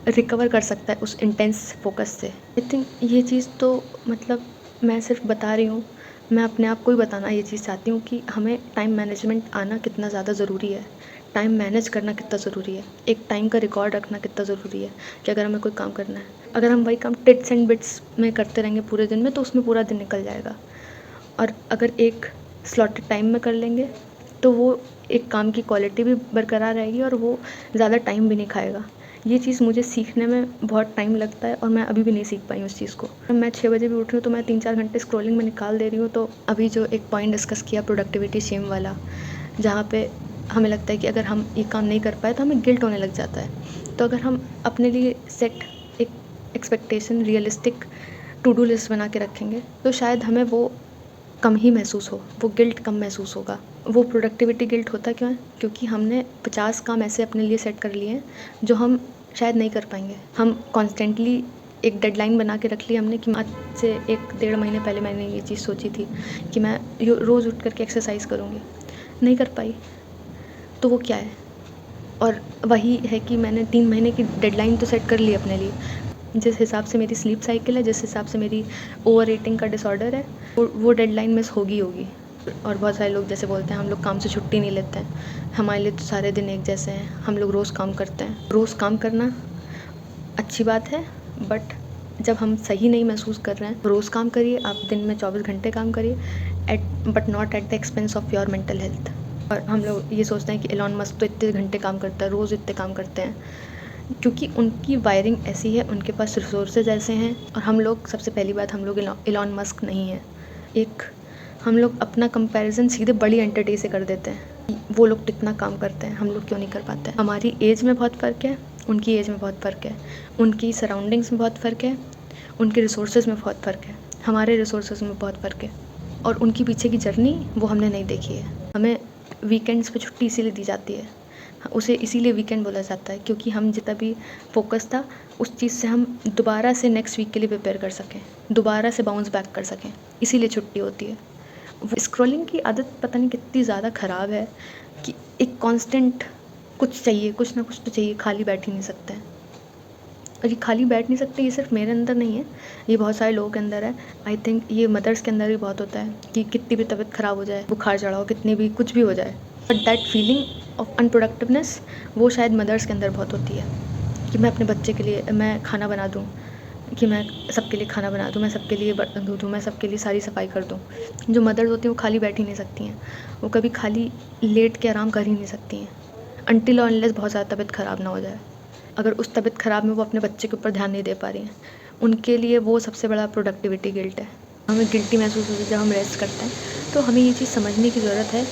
S1: रिकवर कर सकता है उस इंटेंस फ़ोकस से। आई थिंक ये चीज़ तो मतलब मैं सिर्फ बता रही हूँ, मैं अपने आप को ही बताना ये चीज़ चाहती हूँ कि हमें टाइम मैनेजमेंट आना कितना ज़्यादा ज़रूरी है, टाइम मैनेज करना कितना ज़रूरी है, एक टाइम का रिकॉर्ड रखना कितना ज़रूरी है कि अगर हमें कोई काम करना है, अगर हम वही काम टिट्स एंड बिट्स में करते रहेंगे पूरे दिन में तो उसमें पूरा दिन निकल जाएगा। और अगर एक स्लॉटेड टाइम में कर लेंगे तो वो एक काम की क्वालिटी भी बरकरार रहेगी और वो ज़्यादा टाइम भी नहीं खाएगा। ये चीज़ मुझे सीखने में बहुत टाइम लगता है और मैं अभी भी नहीं सीख पाई उस चीज़ को। मैं 6 बजे भी उठ रही हूँ तो मैं 3-4 घंटे स्क्रॉलिंग में निकाल दे रही हूँ। तो अभी जो एक पॉइंट डिस्कस किया प्रोडक्टिविटी शेम वाला, जहाँ पे हमें लगता है कि अगर हम ये काम नहीं कर पाए तो हमें गिल्ट होने लग जाता है। तो अगर हम अपने लिए सेट एक expectation, realistic to do list बना के रखेंगे तो शायद हमें वो कम ही महसूस हो, वो गिल्ट कम महसूस होगा। वो प्रोडक्टिविटी गिल्ट होता क्यों है? क्योंकि हमने 50 काम ऐसे अपने लिए सेट कर लिए हैं जो हम शायद नहीं कर पाएंगे। हम कॉन्स्टेंटली एक डेडलाइन बना के रख ली हमने कि आज से 1-1.5 महीने पहले मैंने ये चीज़ सोची थी कि मैं रोज़ उठ करके एक्सरसाइज करूँगी, नहीं कर पाई, तो वो क्या है? और वही है कि मैंने 3 महीने की डेडलाइन तो सेट कर ली अपने लिए। जिस हिसाब से मेरी स्लीप साइकिल है, जिस हिसाब से मेरी ओवर ईटिंग का डिसऑर्डर है, वो डेडलाइन मिस होगी। और बहुत सारे लोग जैसे बोलते हैं हम लोग काम से छुट्टी नहीं लेते हैं, हमारे लिए तो सारे दिन एक जैसे हैं, हम लोग रोज़ काम करते हैं। रोज़ काम करना अच्छी बात है, बट जब हम सही नहीं महसूस कर रहे हैं, रोज़ काम करिए, आप दिन में 24 घंटे काम करिए, but not at the expense of your mental health. और हम लोग ये सोचते हैं कि एलॉन मस्क तो इतने घंटे काम करता है, रोज़ इतने काम करते हैं, क्योंकि उनकी वायरिंग ऐसी है, उनके पास रिसोर्सेज ऐसे हैं। और हम लोग, सबसे पहली बात, हम लोग एलॉन मस्क नहीं है। हम लोग अपना कंपैरिजन सीधे बड़ी एंटिटी से कर देते हैं। वो लोग कितना काम करते हैं, हम लोग क्यों नहीं कर पाते हैं? हमारी एज में बहुत फ़र्क है, उनकी एज में बहुत फ़र्क है, उनकी सराउंडिंग्स में बहुत फ़र्क है, उनके रिसोर्सेज में बहुत फ़र्क है, हमारे रिसोर्सेज में बहुत फ़र्क है। और उनकी पीछे की जर्नी वो हमने नहीं देखी है। हमें वीकेंड्स पे छुट्टी इसीलिए दी जाती है, उसे इसीलिए वीकेंड बोला जाता है, क्योंकि हम जितना भी फोकस था उस चीज़ से हम दोबारा से नेक्स्ट वीक के लिए प्रिपेयर कर सकें, दोबारा से बाउंस बैक कर सकें, इसीलिए छुट्टी होती है। स्क्रॉलिंग की आदत पता नहीं कितनी ज़्यादा ख़राब है कि एक कांस्टेंट कुछ चाहिए, कुछ ना कुछ तो चाहिए, खाली बैठ ही नहीं सकते हैं। और ये खाली बैठ नहीं सकते, ये सिर्फ मेरे अंदर नहीं है, ये बहुत सारे लोगों के अंदर है। आई थिंक ये मदर्स के अंदर भी बहुत होता है कि कितनी भी तबीयत ख़राब हो जाए, बुखार चढ़ा हो, कितनी भी कुछ भी हो जाए, बट दैट फीलिंग ऑफ अनप्रोडक्टिवनेस वो शायद मदर्स के अंदर बहुत होती है कि मैं अपने बच्चे के लिए मैं खाना बना दूँ, कि मैं सबके लिए खाना बना दूँ, मैं सबके लिए बर्तन धो दूँ, मैं सबके लिए सारी सफाई कर दूँ। जो मदर्स होती हैं वो खाली बैठ ही नहीं सकती हैं, वो कभी खाली लेट के आराम कर ही नहीं सकती हैं अनटिल और अनलेस बहुत ज़्यादा तबीयत ख़राब ना हो जाए। अगर उस तबीयत ख़राब में वो अपने बच्चे के ऊपर ध्यान नहीं दे पा रही हैं, उनके लिए वो सबसे बड़ा प्रोडक्टिविटी गिल्ट है। हमें गिल्टी महसूस होती है जब हम रेस्ट करते हैं, तो हमें ये चीज़ समझने की ज़रूरत है,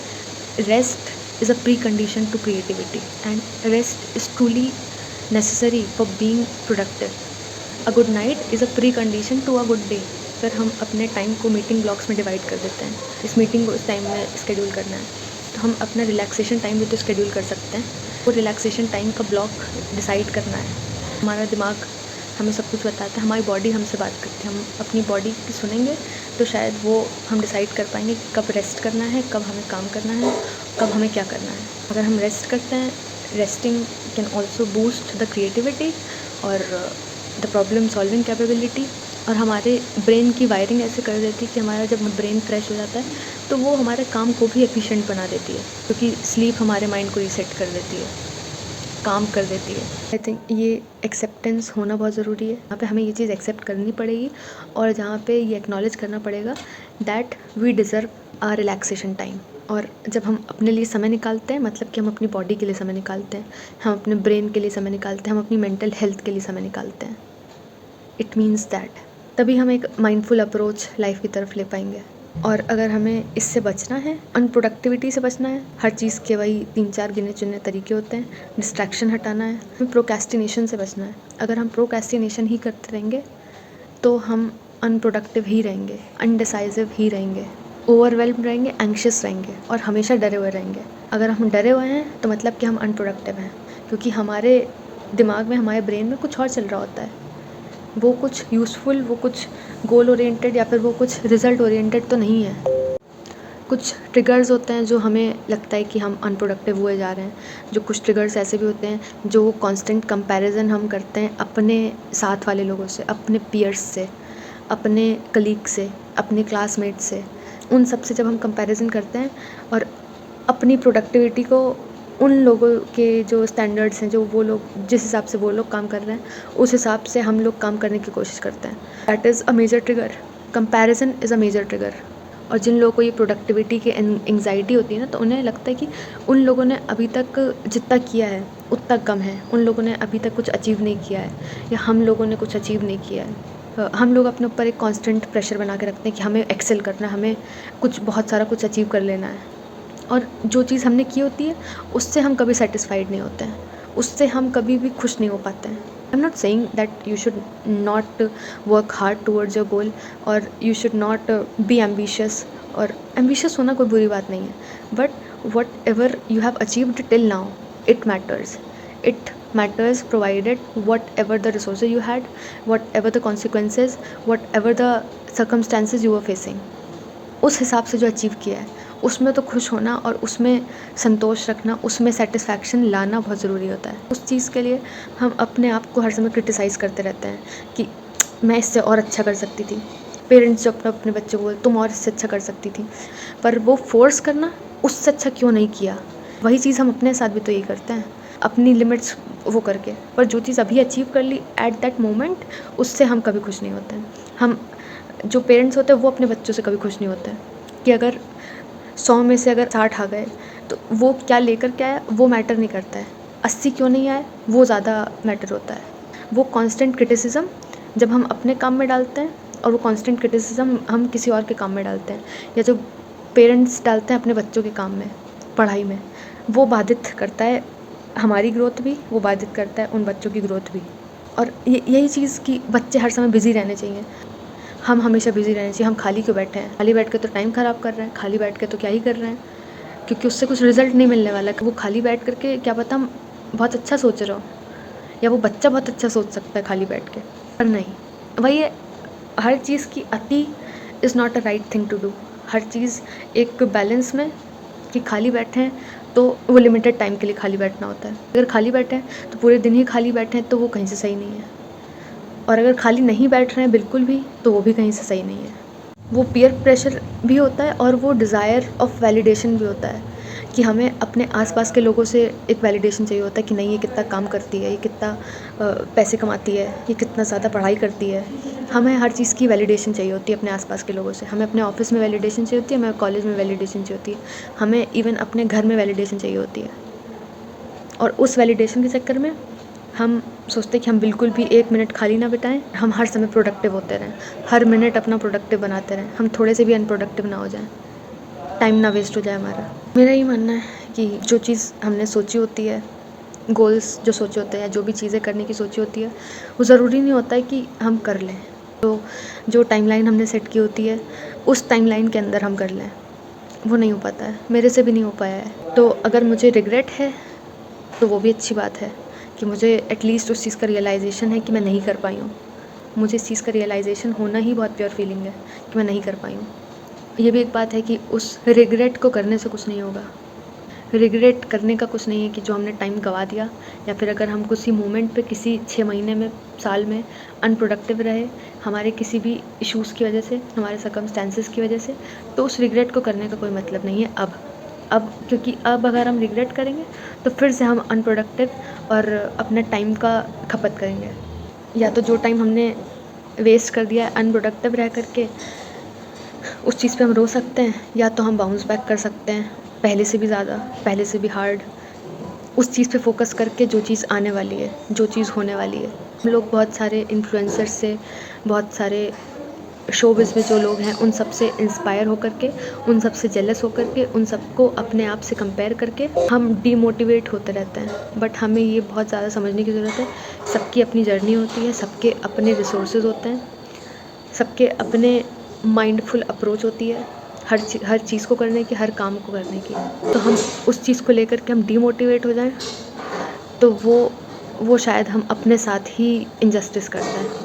S1: rest is a precondition to creativity and rest is truly necessary for being productive. A good night is a precondition to a good day. अगर हम अपने टाइम को मीटिंग ब्लॉक्स में डिवाइड कर देते हैं, इस मीटिंग को इस टाइम में स्केड्यूल करना है, तो हम अपना रिलैक्सेशन टाइम भी तो स्केड्यूल कर सकते हैं। वो रिलैक्सेशन टाइम का ब्लॉक डिसाइड करना है। हमारा दिमाग हमें सब कुछ बताता है, हमारी बॉडी हमसे बात करती है, हम अपनी बॉडी की सुनेंगे तो शायद वो हम डिसाइड कर पाएंगे कि कब रेस्ट करना है, कब हमें काम करना है, कब हमें क्या करना है। अगर हम रेस्ट करते हैं, resting can also boost the creativity और द प्रॉब्लम सॉल्विंग कैपेबिलिटी, और हमारे ब्रेन की वायरिंग ऐसे कर देती है कि हमारा जब ब्रेन फ्रेश हो जाता है तो वो हमारे काम को भी एफिशिएंट बना देती है, क्योंकि स्लीप हमारे माइंड को रीसेट कर देती है, काम कर देती है। आई थिंक ये एक्सेप्टेंस होना बहुत ज़रूरी है। यहाँ पे हमें ये चीज़ एक्सेप्ट करनी पड़ेगी और जहाँ पे ये एक्नॉलेज करना पड़ेगा that we deserve a relaxation time. और जब हम अपने लिए समय निकालते हैं, मतलब कि हम अपनी बॉडी के लिए समय निकालते हैं, हम अपने ब्रेन के लिए समय निकालते हैं, हम अपनी मेंटल हेल्थ के लिए समय निकालते हैं, इट मीन्स दैट तभी हम एक माइंडफुल अप्रोच लाइफ की तरफ ले पाएंगे। और अगर हमें इससे बचना है, अनप्रोडक्टिविटी से बचना है, हर चीज़ के वही 3-4 गिने चुने तरीके होते हैं, डिस्ट्रैक्शन हटाना है, हमें प्रोक्रेस्टिनेशन से बचना है। अगर हम प्रोक्रेस्टिनेशन ही करते रहेंगे तो हम अनप्रोडक्टिव ही रहेंगे, अनडिसाइसिव ही रहेंगे, ओवरवेल्म रहेंगे, एंग्शियस रहेंगे और हमेशा डरे हुए रहेंगे। अगर हम डरे हुए हैं तो मतलब कि हम अनप्रोडक्टिव हैं, क्योंकि हमारे दिमाग में, हमारे ब्रेन में कुछ और चल रहा होता है, वो कुछ यूज़फुल, वो कुछ गोल ओरिएंटेड या फिर वो कुछ रिज़ल्ट ओरिएंटेड तो नहीं है। कुछ ट्रिगर्स होते हैं जो हमें लगता है कि हम अनप्रोडक्टिव हुए जा रहे हैं, जो कुछ ट्रिगर्स ऐसे भी होते हैं जो कांस्टेंट कंपैरिजन हम करते हैं अपने साथ वाले लोगों से, अपने पीयर्स से, अपने कलीग से, अपने क्लासमेट से। उन सब से जब हम कंपैरिजन करते हैं और अपनी प्रोडक्टिविटी को उन लोगों के जो स्टैंडर्ड्स हैं, जो वो लोग जिस हिसाब से वो लोग काम कर रहे हैं, उस हिसाब से हम लोग काम करने की कोशिश करते हैं। That is a major trigger. Comparison is a major trigger. और जिन लोगों को ये प्रोडक्टिविटी की एंग्जाइटी होती है ना, तो उन्हें लगता है कि उन लोगों ने अभी तक जितना किया है उतना कम है, उन लोगों ने अभी तक कुछ अचीव नहीं किया है, या हम लोगों ने कुछ अचीव नहीं किया है। हम लोग अपने ऊपर एक कांस्टेंट प्रेशर बना के रखते हैं कि हमें एक्सेल करना है, हमें कुछ बहुत सारा कुछ अचीव कर लेना है, और जो चीज़ हमने की होती है उससे हम कभी सेटिस्फाइड नहीं होते हैं, उससे हम कभी भी खुश नहीं हो पाते हैं। I am not saying that you should not work hard towards your goal और you should not be ambitious, और एम्बिशियस होना कोई बुरी बात नहीं है, but whatever you have achieved till now, it matters. It matters provided whatever the resources you had, whatever the consequences, whatever the circumstances you were facing, उस हिसाब से जो अचीव किया है उसमें तो खुश होना और उसमें संतोष रखना, उसमें सेटिस्फैक्शन लाना बहुत ज़रूरी होता है। उस चीज़ के लिए हम अपने आप को हर समय क्रिटिसाइज़ करते रहते हैं कि मैं इससे और अच्छा कर सकती थी। पेरेंट्स जो अपने अपने बच्चों को बोलते तुम और इससे अच्छा कर सकती थी, पर वो फोर्स करना उससे अच्छा क्यों नहीं किया, वही चीज़ हम अपने साथ भी तो यही करते हैं, अपनी लिमिट्स वो करके। पर जो चीज़ अभी अचीव कर ली एट दैट मोमेंट, उससे हम कभी खुश नहीं होते हैं। हम जो पेरेंट्स होते हैं वो अपने बच्चों से कभी खुश नहीं होते हैं कि अगर 100 में से अगर 60 आ गए तो वो क्या लेकर के आया वो मैटर नहीं करता है, 80 क्यों नहीं आए वो ज़्यादा मैटर होता है। वो कांस्टेंट क्रिटिसिज्म जब हम अपने काम में डालते हैं और वो कांस्टेंट क्रिटिसिज्म हम किसी और के काम में डालते हैं, या जो पेरेंट्स डालते हैं अपने बच्चों के काम में, पढ़ाई में, वो बाधित करता है हमारी ग्रोथ भी, वो बाधित करता है उन बच्चों की ग्रोथ भी। और यही चीज़ कि बच्चे हर समय बिज़ी रहने चाहिए, हम हमेशा बिज़ी रहना चाहिए। हम खाली क्यों बैठे हैं, खाली बैठ के तो टाइम ख़राब कर रहे हैं, खाली बैठ के तो क्या ही कर रहे हैं, क्योंकि उससे कुछ रिज़ल्ट नहीं मिलने वाला। वो खाली बैठ करके क्या पता हम बहुत अच्छा सोच रहे हो, या वो बच्चा बहुत अच्छा सोच सकता है खाली बैठ के, पर नहीं। वही है, हर चीज़ की अति is not a right thing to do. हर चीज़ एक बैलेंस में, कि खाली बैठे हैं तो वो लिमिटेड टाइम के लिए खाली बैठना होता है। अगर खाली बैठे हैं तो पूरे दिन ही खाली बैठे हैं तो वो कहीं से सही नहीं है, और अगर खाली नहीं बैठ रहे हैं बिल्कुल भी तो वो भी कहीं से सही नहीं है। वो पीयर प्रेशर भी होता है और वो डिज़ायर ऑफ वैलिडेशन भी होता है कि हमें अपने आसपास के लोगों से एक वैलिडेशन चाहिए होता है कि नहीं, ये कितना काम करती है, ये कितना पैसे कमाती है, ये कितना ज़्यादा पढ़ाई करती है। हमें हर चीज़ की वैलिडेशन चाहिए होती है अपने आसपास के लोगों से। हमें अपने ऑफिस में वैलिडेशन चाहिए होती है, हमें कॉलेज में वैलिडेशन चाहिए होती है, हमें इवन अपने घर में वैलिडेशन चाहिए होती है। और उस वैलिडेशन के चक्कर में हम सोचते हैं कि हम बिल्कुल भी 1 मिनट खाली ना बिताएं, हम हर समय प्रोडक्टिव होते रहें, हर मिनट अपना प्रोडक्टिव बनाते रहें, हम थोड़े से भी अनप्रोडक्टिव ना हो जाएं, टाइम ना वेस्ट हो जाए हमारा। मेरा ये मानना है कि जो चीज़ हमने सोची होती है, गोल्स जो सोचे होते हैं, जो भी चीज़ें करने की सोची होती है, वो ज़रूरी नहीं होता है कि हम कर लें। तो जो टाइमलाइन हमने सेट की होती है उस टाइमलाइन के अंदर हम कर लें, वो नहीं हो पाता है, मेरे से भी नहीं हो पाया है। तो अगर मुझे रिग्रेट है तो वो भी अच्छी बात है कि मुझे एटलीस्ट उस चीज़ का रियलाइज़ेशन है कि मैं नहीं कर पाई हूँ। मुझे इस चीज़ का रियलाइज़ेशन होना ही बहुत प्योर फीलिंग है कि मैं नहीं कर पाई हूँ। ये भी एक बात है कि उस रिग्रेट को करने से कुछ नहीं होगा। रिग्रेट करने का कुछ नहीं है कि जो हमने टाइम गँवा दिया, या फिर अगर हम किसी मोमेंट पे किसी 6 महीने में, साल में अनप्रोडक्टिव रहे, हमारे किसी भी इश्यूज़ की वजह से, हमारे सर्कमस्टेंसेस की वजह से, तो उस रिग्रेट को करने का कोई मतलब नहीं है अब क्योंकि अब अगर हम रिग्रेट करेंगे तो फिर से हम अनप्रोडक्टिव और अपने टाइम का खपत करेंगे। या तो जो टाइम हमने वेस्ट कर दिया है अनप्रोडक्टिव रह करके, उस चीज़ पे हम रो सकते हैं, या तो हम बाउंस बैक कर सकते हैं पहले से भी ज़्यादा, पहले से भी हार्ड, उस चीज़ पे फोकस करके जो चीज़ आने वाली है, जो चीज़ होने वाली है। हम लोग बहुत सारे इन्फ्लुएंसर्स से, बहुत सारे शोबिज़ में जो लोग हैं उन सब से इंस्पायर होकर के, उन सब से जेलस होकर के, उन सबको अपने आप से कंपेयर करके हम डीमोटिवेट होते रहते हैं। बट हमें ये बहुत ज़्यादा समझने की ज़रूरत है, सबकी अपनी जर्नी होती है, सबके अपने रिसोर्सेज होते हैं, सबके अपने माइंडफुल अप्रोच होती है हर चीज़ को करने की, हर काम को करने की। तो हम उस चीज़ को लेकर के हम डीमोटिवेट हो जाएं तो वो शायद हम अपने साथ ही इनजस्टिस करते हैं।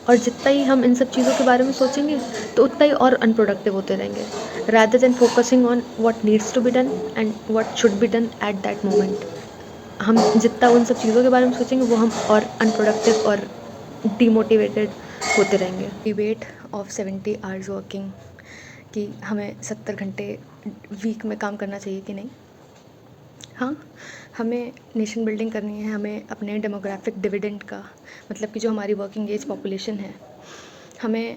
S1: और जितना ही हम इन सब चीज़ों के बारे में सोचेंगे तो उतना ही और अनप्रोडक्टिव होते रहेंगे, rather than focusing on what needs to be done and what should be done at that moment. हम जितना उन सब चीज़ों के बारे में सोचेंगे वो हम और अनप्रोडक्टिव और डीमोटिवेटेड होते रहेंगे। डिबेट ऑफ 70 आवर्स वर्किंग, कि हमें 70 घंटे वीक में काम करना चाहिए कि नहीं। हाँ, हमें नेशन बिल्डिंग करनी है, हमें अपने डेमोग्राफिक डिविडेंड का, मतलब कि जो हमारी वर्किंग एज पॉपुलेशन है, हमें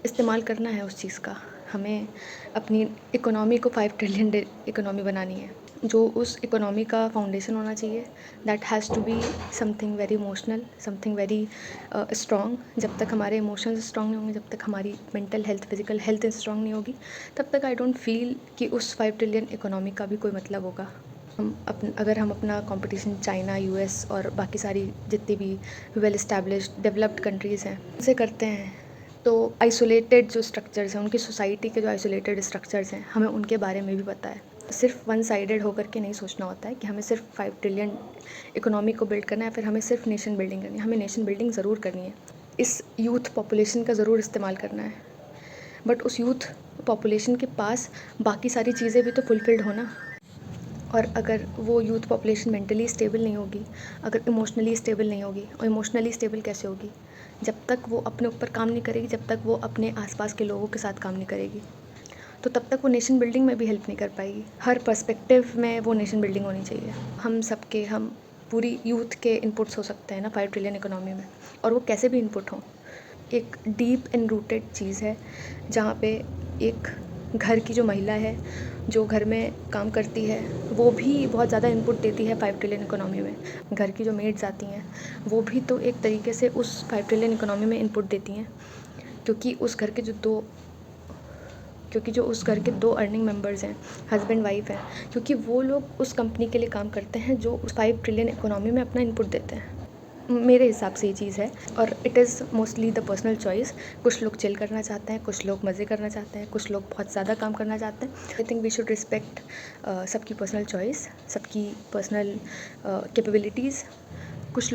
S1: इस्तेमाल करना है उस चीज़ का। हमें अपनी इकोनॉमी को 5 ट्रिलियन इकोनॉमी बनानी है। जो उस इकोनॉमी का फाउंडेशन होना चाहिए, that has to be something very emotional, something very strong. जब तक हमारे इमोशंस स्ट्रॉन्ग नहीं होंगे, जब तक हमारी mental health, physical health strong नहीं होगी, तब तक आई डोंट फील कि उस 5 ट्रिलियन इकोनॉमी का भी कोई मतलब होगा। अगर हम अपना कंपटीशन चाइना, यूएस और बाकी सारी जितनी भी वेल इस्टेब्लिश्ड डेवलप्ड कंट्रीज़ हैं उनसे करते हैं, तो आइसोलेटेड जो स्ट्रक्चर्स हैं, उनकी सोसाइटी के जो आइसोलेटेड स्ट्रक्चर्स हैं, हमें उनके बारे में भी पता है। सिर्फ वन साइडेड होकर के नहीं सोचना होता है कि हमें सिर्फ 5 ट्रिलियन इकोनॉमी को बिल्ड करना है, फिर हमें सिर्फ नेशन बिल्डिंग करनी है। हमें नेशन बिल्डिंग ज़रूर करनी है, इस यूथ पॉपुलेशन का ज़रूर इस्तेमाल करना है, बट उस यूथ पॉपुलेशन के पास बाकी सारी चीज़ें भी तो फुलफिल्ड होना। और अगर वो यूथ पॉपुलेशन मेंटली स्टेबल नहीं होगी, अगर इमोशनली स्टेबल नहीं होगी, और इमोशनली स्टेबल कैसे होगी? जब तक वो अपने ऊपर काम नहीं करेगी, जब तक वो अपने आसपास के लोगों के साथ काम नहीं करेगी, तो तब तक वो नेशन बिल्डिंग में भी हेल्प नहीं कर पाएगी। हर पर्सपेक्टिव में वो नेशन बिल्डिंग होनी चाहिए। हम पूरी यूथ के इनपुट्स हो सकते हैं ना 5 ट्रिलियन इकोनॉमी में, और वो कैसे भी इनपुट हों। एक डीप एंड रूटेड चीज़ है जहाँ पे एक घर की जो महिला है, जो घर में काम करती है, वो भी बहुत ज़्यादा इनपुट देती है 5 ट्रिलियन इकोनॉमी में। घर की जो मेड्स आती हैं वो भी तो एक तरीके से उस 5 ट्रिलियन इकोनॉमी में इनपुट देती हैं, क्योंकि उस घर के 2 अर्निंग मेंबर्स हैं, हस्बैंड वाइफ हैं, क्योंकि वो लोग उस कंपनी के लिए काम करते हैं जो उस 5 ट्रिलियन इकोनॉमी में अपना इनपुट देते हैं। मेरे हिसाब से ये चीज़ है, और it is mostly the personal choice. कुछ लोग चिल करना चाहते हैं, कुछ लोग मज़े करना चाहते हैं, कुछ लोग बहुत ज़्यादा काम करना चाहते हैं। I think we should respect सबकी पर्सनल चॉइस, सबकी पर्सनल कैपेबिलिटीज़। कुछ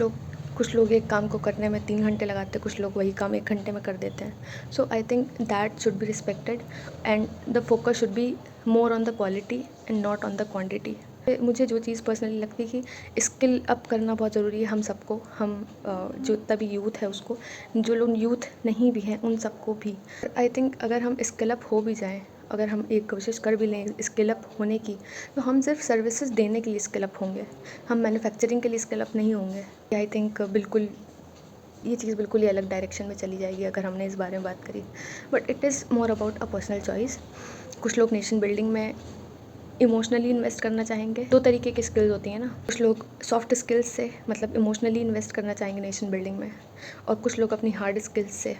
S1: कुछ लोग एक काम को करने में 3 घंटे लगाते हैं, कुछ लोग वही काम 1 घंटे में कर देते हैं। So I think that should be respected and the focus should be more on the quality and not on the quantity. मुझे जो चीज़ पर्सनली लगती है कि स्किल अप करना बहुत ज़रूरी है हम सबको, हम जो तभी यूथ है उसको, जो लोग यूथ नहीं भी हैं उन सबको भी। आई थिंक अगर हम स्किल अप हो भी जाएँ, अगर हम एक कोशिश कर भी लें स्किल अप होने की, तो हम सिर्फ सर्विसेज देने के लिए स्किल अप होंगे, हम मैन्युफैक्चरिंग के लिए स्किल अप नहीं होंगे। आई थिंक बिल्कुल ये चीज़ बिल्कुल ही अलग डायरेक्शन में चली जाएगी अगर हमने इस बारे में बात करी। But it is more about a personal choice. कुछ लोग नेशन बिल्डिंग में इमोशनली इन्वेस्ट करना चाहेंगे। 2 तरीके की स्किल्स होती हैं ना, कुछ लोग सॉफ्ट स्किल्स से मतलब इमोशनली इन्वेस्ट करना चाहेंगे नेशन बिल्डिंग में, और कुछ लोग अपनी हार्ड स्किल्स से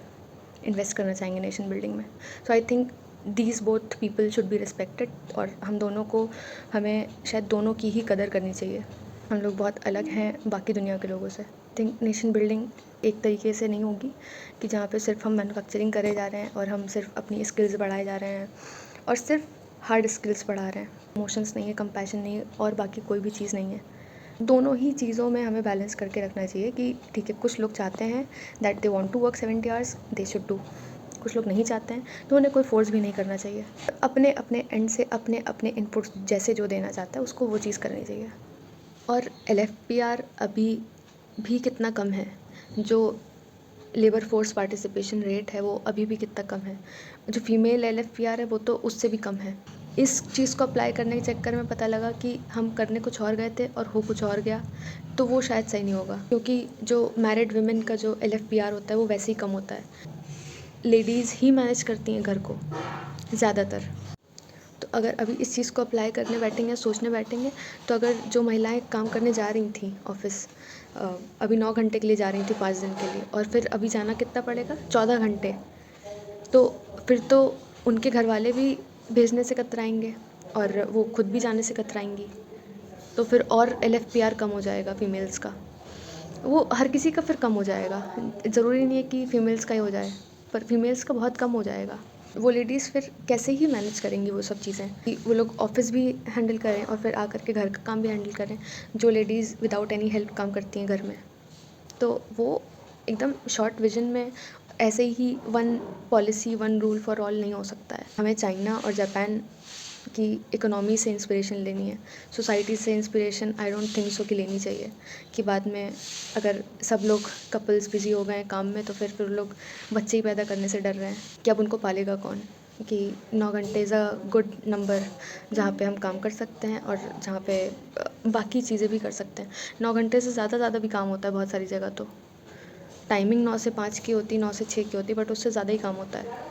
S1: इन्वेस्ट करना चाहेंगे नेशन बिल्डिंग में। So I think these both people should be respected, और हम दोनों को, हमें शायद दोनों की ही कदर करनी चाहिए। हम लोग बहुत अलग हैं बाकी दुनिया के लोगों से। आई थिंक नेशन बिल्डिंग एक तरीके से नहीं होगी कि जहाँ पे सिर्फ हम मैन्युफैक्चरिंग करे जा रहे हैं और हम सिर्फ अपनी स्किल्स बढ़ाए जा रहे हैं और सिर्फ हार्ड स्किल्स बढ़ा रहे हैं। इमोशंस नहीं है, कंपैशन नहीं है, और बाकी कोई भी चीज़ नहीं है। दोनों ही चीज़ों में हमें बैलेंस करके रखना चाहिए कि ठीक है, कुछ लोग चाहते हैं that they want to work 70 hours, they should do. कुछ लोग नहीं चाहते हैं तो उन्हें कोई फोर्स भी नहीं करना चाहिए। अपने अपने एंड से अपने अपने इनपुट्स जैसे जो देना चाहता है उसको वो चीज़ करनी चाहिए। और LFPR अभी भी कितना कम है, जो लेबर फोर्स पार्टिसिपेशन रेट है वो अभी भी कितना कम है, जो फीमेल LFPR है वो तो उससे भी कम है। इस चीज़ को अप्लाई करने के चक्कर में पता लगा कि हम करने कुछ और गए थे और हो कुछ और गया, तो वो शायद सही नहीं होगा, क्योंकि जो मैरिड वुमेन का जो LFPR होता है वो वैसे ही कम होता है। लेडीज़ ही मैनेज करती हैं घर को ज़्यादातर। तो अगर अभी इस चीज़ को अप्लाई करने बैठेंगे, सोचने बैठेंगे, तो अगर जो महिलाएं काम करने जा रही थी ऑफिस, अभी 9 घंटे के लिए जा रही थी 5 दिन के लिए, और फिर अभी जाना कितना पड़ेगा, 14 घंटे, तो फिर तो उनके घर वाले भी भेजने से कतराएंगे और वो खुद भी जाने से कतराएंगी, तो फिर और LFPR कम हो जाएगा फीमेल्स का। वो हर किसी का फिर कम हो जाएगा, ज़रूरी नहीं है कि फ़ीमेल्स का ही हो जाए, पर फीमेल्स का बहुत कम हो जाएगा। वो लेडीज़ फिर कैसे ही मैनेज करेंगी वो सब चीज़ें, कि वो लोग ऑफिस भी हैंडल करें और फिर आकर के घर का काम भी हैंडल करें, जो लेडीज़ विदाउट एनी हेल्प काम करती हैं घर में। तो वो एकदम शॉर्ट विजन में ऐसे ही one policy one rule for all नहीं हो सकता है। हमें चाइना और जापान की इकोनॉमी से इंस्पिरेशन लेनी है, सोसाइटी से inspiration I don't think so कि लेनी चाहिए, कि बाद में अगर सब लोग कपल्स बिज़ी हो गए हैं काम में तो फिर लोग बच्चे ही पैदा करने से डर रहे हैं कि अब उनको पालेगा कौन। कि 9 घंटे इज़ अ गुड नंबर जहाँ पे हम काम कर सकते हैं और जहाँ पे बाकी चीज़ें भी कर सकते हैं। 9 घंटे से ज़्यादा भी काम होता है बहुत सारी जगह, तो टाइमिंग 9 से 5 की होती, 9 से 6 की होती, बट उससे ज़्यादा ही काम होता है।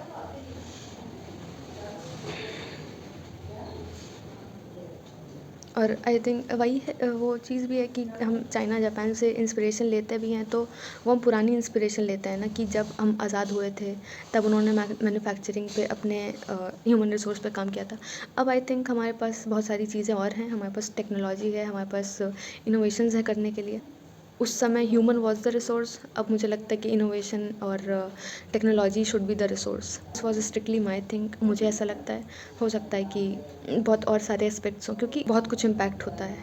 S1: और आई थिंक वही है, वो चीज़ भी है कि हम चाइना जापान से इंस्पिरेशन लेते भी हैं तो वो हम पुरानी इंस्पिरेशन लेते हैं ना, कि जब हम आज़ाद हुए थे तब उन्होंने मैन्युफैक्चरिंग पे अपने ह्यूमन रिसोर्स पे काम किया था। अब आई थिंक हमारे पास बहुत सारी चीज़ें और हैं, हमारे पास टेक्नोलॉजी है, हमारे पास इनोवेशंस है करने के लिए। उस समय ह्यूमन वाज द रिसोर्स, अब मुझे लगता है कि इनोवेशन और technology should be the resource. This was strictly my think, मुझे ऐसा लगता है। हो सकता है कि बहुत और सारे एस्पेक्ट्स हों, क्योंकि बहुत कुछ इम्पैक्ट होता है।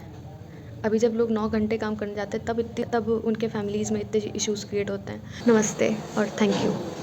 S1: अभी जब लोग 9 घंटे काम करने जाते हैं तब उनके फैमिलीज़ में इतने इश्यूज़ क्रिएट होते हैं। नमस्ते और थैंक यू।